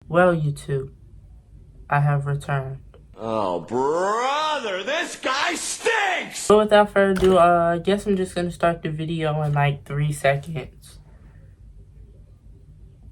Well, YouTube, I have returned. Oh, brother, this guy stinks! So without further ado, I guess I'm just gonna start the video in like 3 seconds.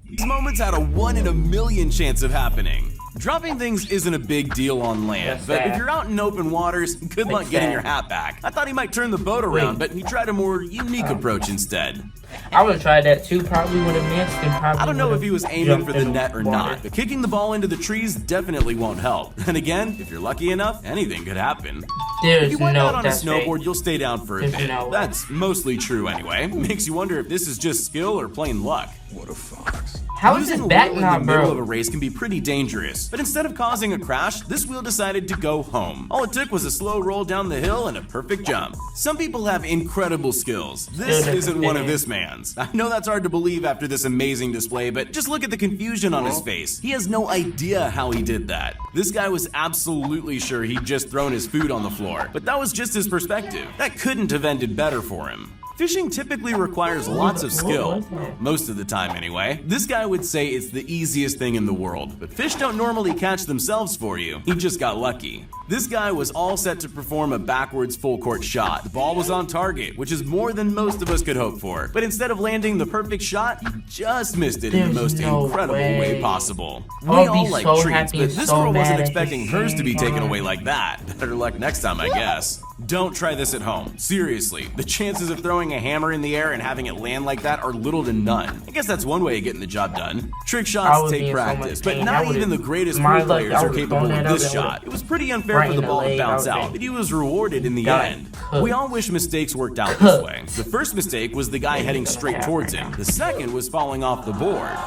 These moments had a 1 in a million chance of happening. Dropping things isn't a big deal on land, but if you're out in open waters, good luck getting your hat back. I thought he might turn the boat around, but he tried a more unique approach instead. I would have tried that too, probably would have missed and probably I don't know if he was aiming for the net or not, but kicking the ball into the trees definitely won't help. And again, if you're lucky enough, anything could happen. If you wind out on a snowboard, you'll stay down for a bit. That's mostly true anyway. Makes you wonder if this is just skill or plain luck. What a fox. How is his back not, in the middle of a race can be pretty dangerous, but instead of causing a crash, this wheel decided to go home. All it took was a slow roll down the hill and a perfect jump. Some people have incredible skills. This isn't one of this man's. I know that's hard to believe after this amazing display, but just look at the confusion on his face. He has no idea how he did that. This guy was absolutely sure he'd just thrown his food on the floor, but that was just his perspective. That couldn't have ended better for him. Fishing typically requires lots of skill, most of the time anyway. This guy would say it's the easiest thing in the world, but fish don't normally catch themselves for you. He just got lucky. This guy was all set to perform a backwards full court shot. The ball was on target, which is more than most of us could hope for. But instead of landing the perfect shot, he just missed it in the most incredible way possible. We all like treats, but this girl wasn't expecting hers to be taken away like that. Better luck next time, I guess. Don't try this at home. Seriously, the chances of throwing a hammer in the air and having it land like that are little to none. I guess that's one way of getting the job done. Trick shots take practice, but not even the greatest pro players are capable of this shot. It was pretty unfair for the ball to bounce out, but he was rewarded in the end. We all wish mistakes worked out this way. The first mistake was the guy heading straight towards him. The second was falling off the board.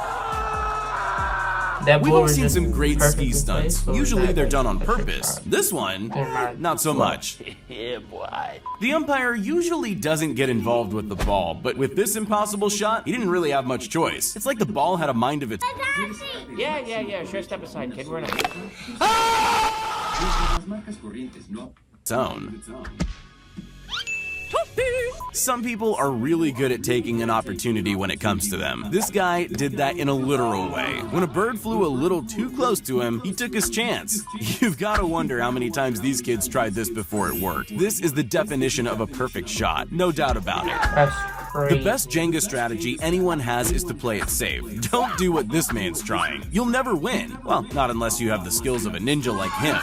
We've all seen some great ski stunts. Usually they're done on purpose. This one, not so much. The umpire usually doesn't get involved with the ball, but with this impossible shot, he didn't really have much choice. It's like the ball had a mind of its Yeah, sure, step aside, kid, we're not. own. Some people are really good at taking an opportunity when it comes to them. This guy did that in a literal way. When a bird flew a little too close to him, he took his chance. You've got to wonder how many times these kids tried this before it worked. This is the definition of a perfect shot, no doubt about it. The best Jenga strategy anyone has is to play it safe. Don't do what this man's trying. You'll never win. Well, not unless you have the skills of a ninja like him.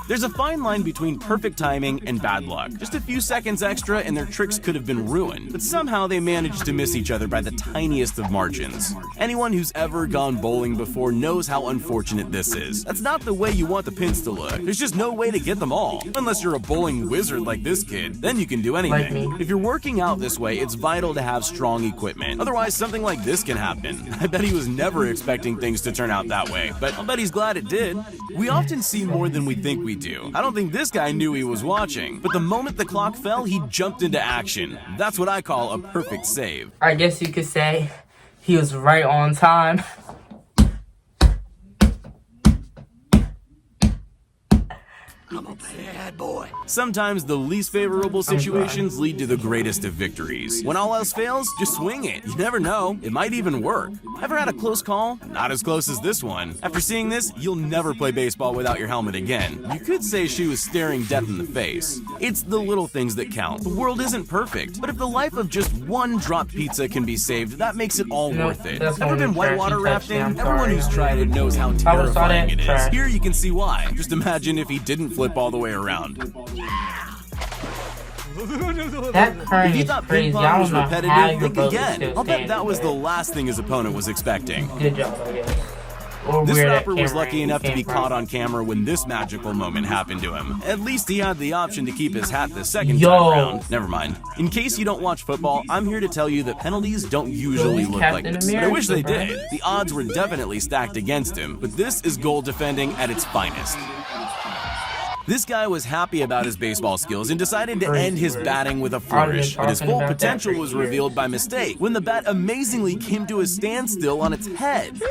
There's a fine line between perfect timing and bad luck. Just a few seconds extra and their tricks could have been ruined, but somehow they managed to miss each other by the tiniest of margins. Anyone who's ever gone bowling before knows how unfortunate this is. That's not the way you want the pins to look. There's just no way to get them all. Unless you're a bowling wizard like this kid, then you can do anything. If you're working out this way, it's vital to have strong equipment. Otherwise, something like this can happen. I bet he was never expecting things to turn out that way, but I'll bet he's glad it did. We often see more than we think we do. I don't think this guy knew he was watching, but the moment the clock fell, he jumped into action. That's what I call a perfect save. I guess you could say he was right on time. I'm a bad boy. Sometimes the least favorable situations lead to the greatest of victories. When all else fails, just swing it. You never know. It might even work. Ever had a close call? Not as close as this one. After seeing this, you'll never play baseball without your helmet again. You could say she was staring death in the face. It's the little things that count. The world isn't perfect, but if the life of just one dropped pizza can be saved, that makes it all worth it. Ever been whitewater rafting? Everyone who's tried it knows how terrifying it is. Here you can see why. Just imagine if he didn't flip all the way around. That current If you is thought crazy. ping pong I was don't know how repetitive, your think boat is again. still I'll bet standing, that was the but last thing his opponent was expecting. good job, I guess. Or This weird at rapper was camera lucky and enough to be can't caught find on camera when this magical moment happened to him. At least he had the option to keep his hat the second Yo. time around. Never mind. In case you don't watch football, I'm here to tell you that penalties don't usually he's look like Captain this. But I wish they America, did. The odds were definitely stacked against him, but this is goal defending at its finest. This guy was happy about his baseball skills and decided to end his batting with a flourish, but his full potential was revealed by mistake when the bat amazingly came to a standstill on its head.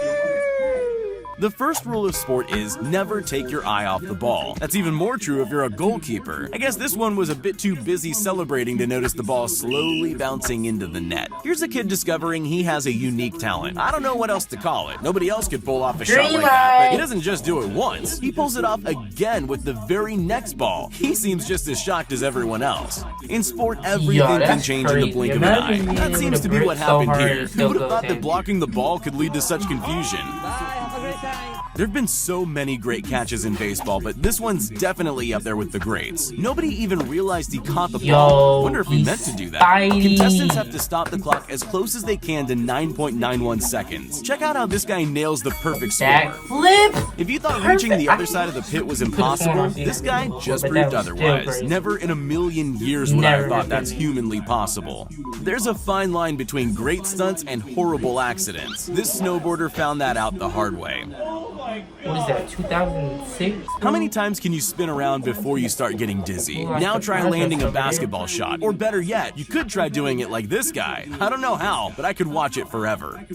The first rule of sport is never take your eye off the ball. That's even more true if you're a goalkeeper. I guess this one was a bit too busy celebrating to notice the ball slowly bouncing into the net. Here's a kid discovering he has a unique talent. I don't know what else to call it. Nobody else could pull off a shot like that, but he doesn't just do it once. He pulls it off again with the very next ball. He seems just as shocked as everyone else. In sport, everything can change in the blink of an eye. That seems to be what happened here. Who would have thought that blocking the ball could lead to such confusion? There have been so many great catches in baseball, but this one's definitely up there with the greats. Nobody even realized he caught the ball. Wonder if he meant to do that. Contestants have to stop the clock as close as they can to 9.91 seconds. Check out how this guy nails the perfect score. Flip. If you thought reaching the other side of the pit was impossible, this guy just proved otherwise. Never in a million years would I have thought that's humanly possible. There's a fine line between great stunts and horrible accidents. This snowboarder found that out the hard way. What is that, 2006? How many times can you spin around before you start getting dizzy? Now try landing a basketball shot. Or better yet, you could try doing it like this guy. I don't know how, but I could watch it forever.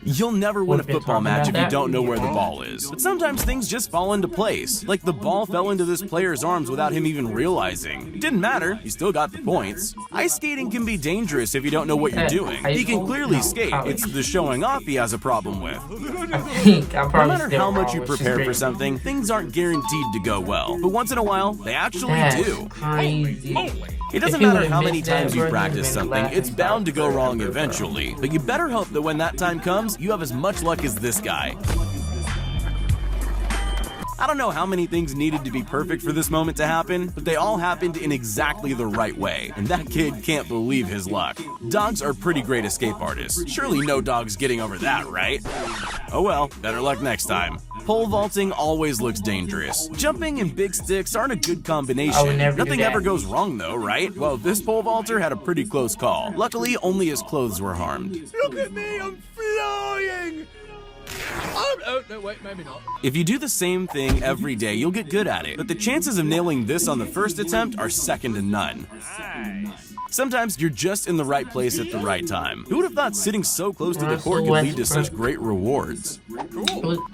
You'll never win a football match if you don't know where the ball is. But sometimes things just fall into place. Like the ball fell into this player's arms without him even realizing. It didn't matter, you still got the points. Ice skating can be dangerous if you don't know what you're doing. He can clearly skate, it's the showing off he has a problem with. No matter how much you prepare for something, things aren't guaranteed to go well. But once in a while, they actually do. Crazy. It doesn't matter how many times you practice something, it's bound to go wrong eventually. But you better hope that when that time comes, you have as much luck as this guy. I don't know how many things needed to be perfect for this moment to happen, but they all happened in exactly the right way, and that kid can't believe his luck. Dogs are pretty great escape artists. Surely no dog's getting over that, right? Oh well, better luck next time. Pole vaulting always looks dangerous. Jumping and big sticks aren't a good combination. Nothing ever goes wrong though, right? Well, this pole vaulter had a pretty close call. Luckily, only his clothes were harmed. Look at me, I'm flying! Oh, no, wait, maybe not. If you do the same thing every day, you'll get good at it. But the chances of nailing this on the first attempt are second to none. Sometimes you're just in the right place at the right time. Who would have thought sitting so close to the court could lead to such great rewards?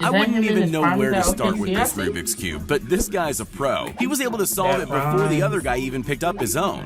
I wouldn't even know where to start with this Rubik's Cube, but this guy's a pro. He was able to solve it before the other guy even picked up his own.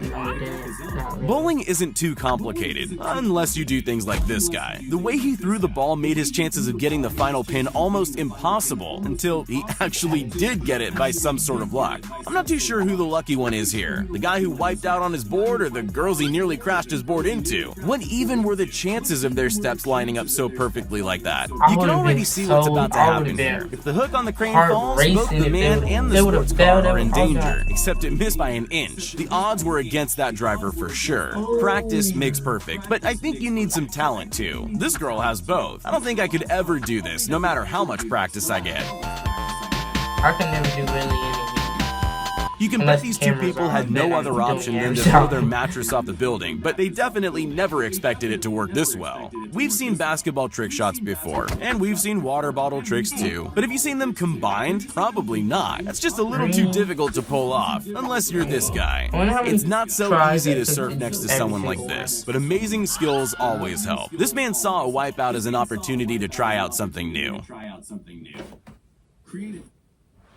Bowling isn't too complicated, unless you do things like this guy. The way he threw the ball made his chances of getting the final pin almost impossible, until he actually did get it by some sort of luck. I'm not too sure who the lucky one is here. The guy who wiped out on his board or the girls he nearly crashed his board into. What even were the chances of their steps lining up so perfectly like that? You can already see what's about to happen here. If the hook on the crane falls, both the man and the sports car are in danger, except it missed by an inch. The odds were against that driver for sure. Practice makes perfect, but I think you need some talent too. This girl has both. I don't think I could ever do this, no matter how much practice I get. I can never do really anything. You can bet these two people had no other option than to throw their mattress off the building, but they definitely never expected it to work this well. We've seen basketball trick shots before, and we've seen water bottle tricks too. But have you seen them combined? Probably not. That's just a little too difficult to pull off, unless you're this guy. It's not so easy to surf next to someone like this, but amazing skills always help. This man saw a wipeout as an opportunity to try out something new.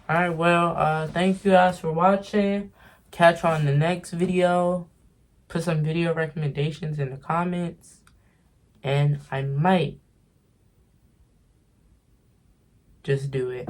Alright, well, thank you guys for watching. Catch you on the next video. Put some video recommendations in the comments. And I might just do it.